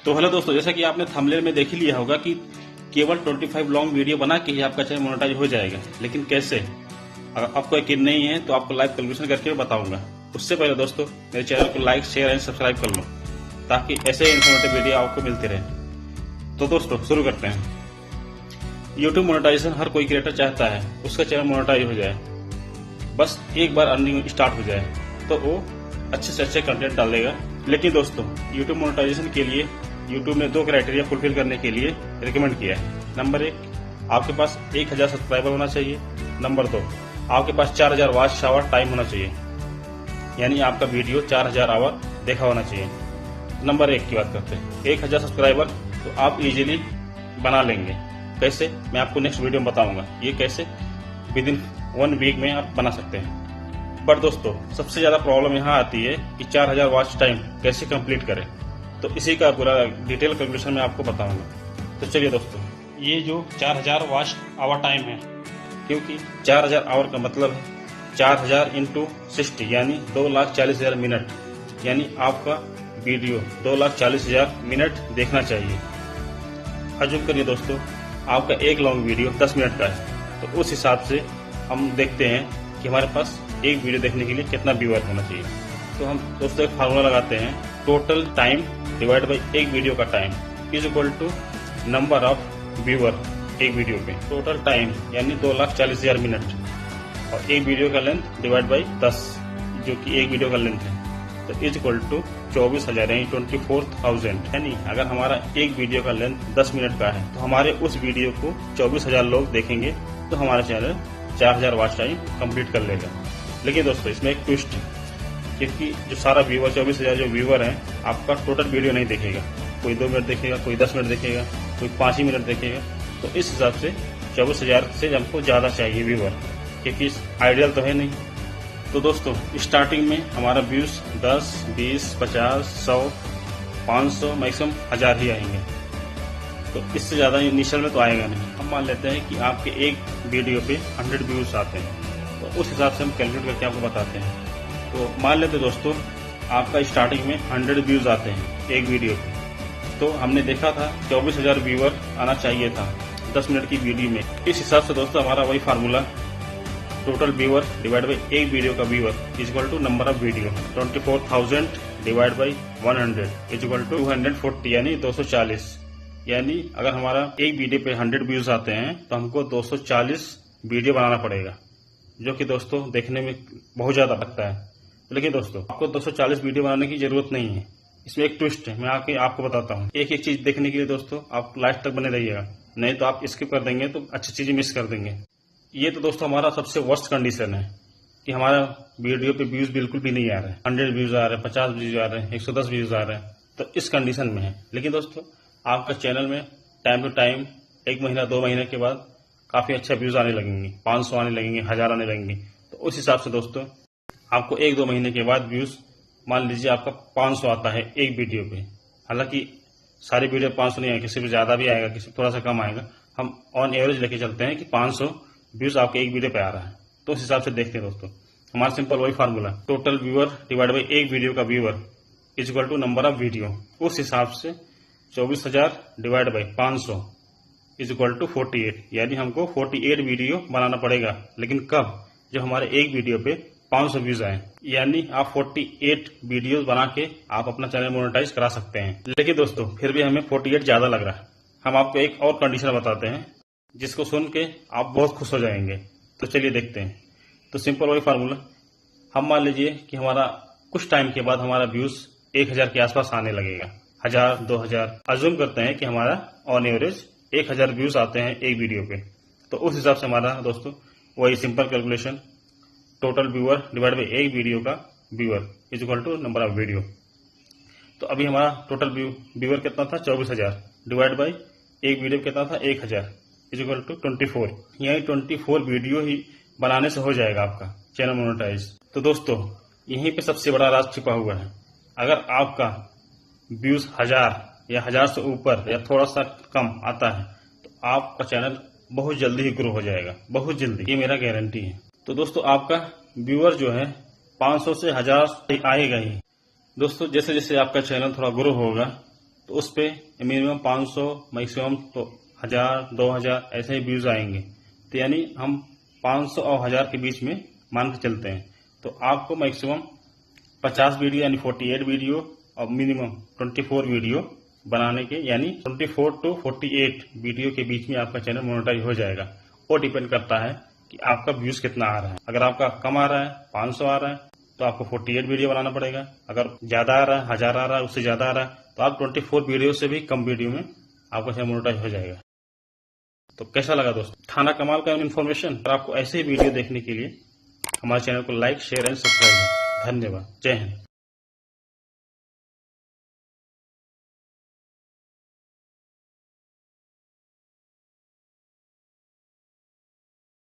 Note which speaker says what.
Speaker 1: तो हेलो दोस्तों, जैसा कि आपने थंबनेल में देख ही लिया होगा कि केवल 25 लॉन्ग वीडियो बना के ही आपका चैनल मोनेटाइज हो जाएगा। लेकिन कैसे? अगर आपको यकीन नहीं है तो आपको लाइव कैलकुलेशन करके बताऊंगा। उससे पहले दोस्तों मेरे चैनल को लाइक, शेयर एंड सब्सक्राइब कर लो ताकि ऐसे इन्फॉर्मेटिव वीडियो आपको मिलते रहे। तो दोस्तों शुरू करते हैं। यूट्यूब मोनेटाइजेशन हर कोई क्रिएटर चाहता है उसका चैनल मोनेटाइज हो जाए, बस एक बार अर्निंग स्टार्ट हो जाए तो वो अच्छे से अच्छे कंटेंट डालेगा। लेकिन दोस्तों यूट्यूब मोनेटाइजेशन के लिए यूट्यूब ने 2 क्राइटेरिया फुलफिल करने के लिए रिकमेंड किया है। नंबर 1, आपके पास 1000 सब्सक्राइबर होना चाहिए। नंबर 2, आपके पास 4000 वॉच आवर टाइम होना चाहिए, यानी आपका वीडियो 4000 आवर देखा होना चाहिए। नंबर 1 की बात करते हैं। 1000 सब्सक्राइबर तो आप इजीली बना लेंगे। कैसे? मैं आपको नेक्स्ट वीडियो में बताऊंगा ये कैसे विद इन 1 वीक में आप बना सकते हैं। बट दोस्तों सबसे ज्यादा प्रॉब्लम यहाँ आती है कि 4000 वॉच टाइम कैसे कंप्लीट करें, तो इसी का पूरा डिटेल कैलकुलेशन में आपको बताऊंगा। तो चलिए दोस्तों, ये जो 4000 वॉच आवर टाइम है, क्योंकि 4000 आवर का मतलब है 4000 इंटू 60 यानी 2,40,000 मिनट, यानी आपका वीडियो 2,40,000 मिनट देखना चाहिए। अज्यूम करिए दोस्तों आपका एक लॉन्ग वीडियो 10 मिनट का है, तो उस हिसाब से हम देखते हैं कि हमारे पास एक वीडियो देखने के लिए कितना व्यूअर होना चाहिए। तो हम दोस्तों एक फार्मूला लगाते हैं, टोटल टाइम डिवाइड बाई एक वीडियो का time is equal to number of viewer एक वीडियो पे। टोटल टाइम यानी 2,40,000 मिनट और एक वीडियो का लेंथ डिवाइड बाई 10 जो कि एक वीडियो का लेंथ है, तो इज इक्वल टू 24,000 यानी 24,000। यानी अगर हमारा एक वीडियो का लेंथ 10 मिनट का है तो हमारे उस वीडियो को 24,000 लोग देखेंगे तो हमारा चैनल 4000 वॉच टाइम कंप्लीट कर लेगा। लेकिन दोस्तों इसमें एक ट्विस्ट है, क्योंकि जो सारा व्यूअर 24,000 जो व्यूअर हैं आपका टोटल वीडियो नहीं देखेगा। कोई 2 मिनट देखेगा, कोई 10 मिनट देखेगा, कोई 5 ही मिनट देखेगा। तो इस हिसाब से 24,000 से हमको ज्यादा चाहिए व्यूअर, क्योंकि आइडियल तो है नहीं। तो दोस्तों स्टार्टिंग में हमारा व्यूज 10, 20, 50, 100, 500 मैक्सिमम 1000 ही आएंगे। तो इससे ज्यादा इनिशियल में तो आएगा नहीं। हम मान लेते हैं कि आपके एक वीडियो पे 100 व्यूज आते हैं, तो उस हिसाब से हम कैलकुलेट करके आपको बताते हैं। तो मान लेते दोस्तों आपका स्टार्टिंग में 100 व्यूज आते हैं एक वीडियो पे, तो हमने देखा था 24,000 व्यूअर आना चाहिए था 10 मिनट की वीडियो में। इस हिसाब से दोस्तों हमारा वही formula, total viewer divide by एक वीडियो का viewer is equal to number of video. 24,000 divide by 100 is equal to 240 यानी 240। यानी अगर हमारा एक वीडियो पे 100 व्यूज आते हैं तो हमको 240 वीडियो बनाना पड़ेगा, जो कि दोस्तों देखने में बहुत ज्यादा लगता है। लेकिन दोस्तों आपको 240 वीडियो बनाने की जरूरत नहीं है। इसमें एक ट्विस्ट है, मैं आके आपको बताता हूँ। एक एक चीज देखने के लिए दोस्तों आप लास्ट तक बने रहिएगा, नहीं तो आप स्किप कर देंगे तो अच्छी चीजें मिस कर देंगे। ये तो दोस्तों हमारा सबसे वर्स्ट कंडीशन है कि हमारा वीडियो पे व्यूज बिल्कुल भी नहीं आ रहे हैं। 100 व्यूज आ रहे हैं, 50 व्यूज आ रहे हैं, 110 व्यूज आ रहे हैं, तो इस कंडीशन में है। लेकिन दोस्तों आपका चैनल में टाइम टू टाइम 1 महीना 2 महीने के बाद काफी अच्छा व्यूज आने लगेंगे, 500 आने लगेंगे, 1000 आने लगेंगे। तो उस हिसाब से दोस्तों आपको 1-2 महीने के बाद व्यूज, मान लीजिए आपका 500 आता है एक वीडियो पे, हालांकि सारी वीडियो 500 नहीं आएगी, किसी पे ज्यादा भी आएगा, किसी थोड़ा सा कम आएगा। हम ऑन एवरेज लेके चलते हैं कि 500 व्यूज आपके एक वीडियो पे आ रहा है, तो उस हिसाब से देखते हैं दोस्तों। हमारा सिंपल वही formula, total viewer divide by एक वीडियो का viewer is equal to number of video. उस हिसाब से 24,000 divide by 500 is equal to 48, यानी हमको 48 वीडियो बनाना पड़ेगा। लेकिन कब? जब हमारे एक वीडियो पे 500 व्यूज आए, यानी आप 48 वीडियो बना के आप अपना चैनल मोनेटाइज करा सकते हैं। लेकिन दोस्तों फिर भी हमें 48 ज्यादा लग रहा है। हम आपको एक और कंडीशन बताते हैं जिसको सुन के आप बहुत खुश हो जाएंगे। तो चलिए देखते हैं। तो सिंपल वही फार्मूला, हम मान लीजिए कि हमारा कुछ टाइम के बाद हमारा व्यूज 1000 के आसपास आने लगेगा, 1000, 2000। अज्यूम करते हैं कि हमारा ऑन एवरेज 1000 व्यूज आते हैं एक वीडियो पे, तो उस हिसाब से हमारा दोस्तों वही simple calculation, total viewer divide by एक वीडियो का viewer is equal to number of video. तो अभी हमारा टोटल व्यूअर कितना था? 24,000 डिवाइड बाई एक वीडियो कितना था? 1000 इज इक्वल टू 24, यानी 24 वीडियो ही बनाने से हो जाएगा आपका चैनल मोनेटाइज। तो दोस्तों यहीं पे सबसे बड़ा राज छिपा हुआ है। अगर आपका व्यूज 1000 या 1000 से ऊपर या थोड़ा सा कम आता है तो आपका चैनल बहुत जल्दी ही ग्रो हो जाएगा, बहुत जल्दी, ये मेरा गारंटी है। तो दोस्तों आपका व्यूअर जो है 500 से 1000 आएगा ही। दोस्तों जैसे जैसे आपका चैनल थोड़ा ग्रो होगा तो उस पे मिनिमम 500 मैक्सिमम तो 1000 2000 ऐसे ही व्यूज आएंगे। तो यानी हम 500 और 1000 के बीच में मान के चलते हैं। तो आपको मैक्सिमम 50 वीडियो यानी 48 वीडियो और मिनिमम 24 वीडियो बनाने के, यानी 24 to 48 वीडियो के बीच में आपका चैनल मोनेटाइज हो जाएगा। वो डिपेंड करता है कि आपका व्यूज कितना आ रहा है। अगर आपका कम आ रहा है, 500 आ रहा है, तो आपको 48 वीडियो बनाना पड़ेगा। अगर ज्यादा आ रहा है, 1000 आ रहा है, उससे ज्यादा आ रहा है, तो आप 24 वीडियो से भी कम वीडियो में आपका चैनल मोनेटाइज हो जाएगा। तो कैसा लगा दोस्तों? थाना कमाल का इन्फॉर्मेशन। और आपको ऐसे ही वीडियो देखने के लिए हमारे चैनल को लाइक, शेयर एंड सब्सक्राइब। धन्यवाद। जय हिंद।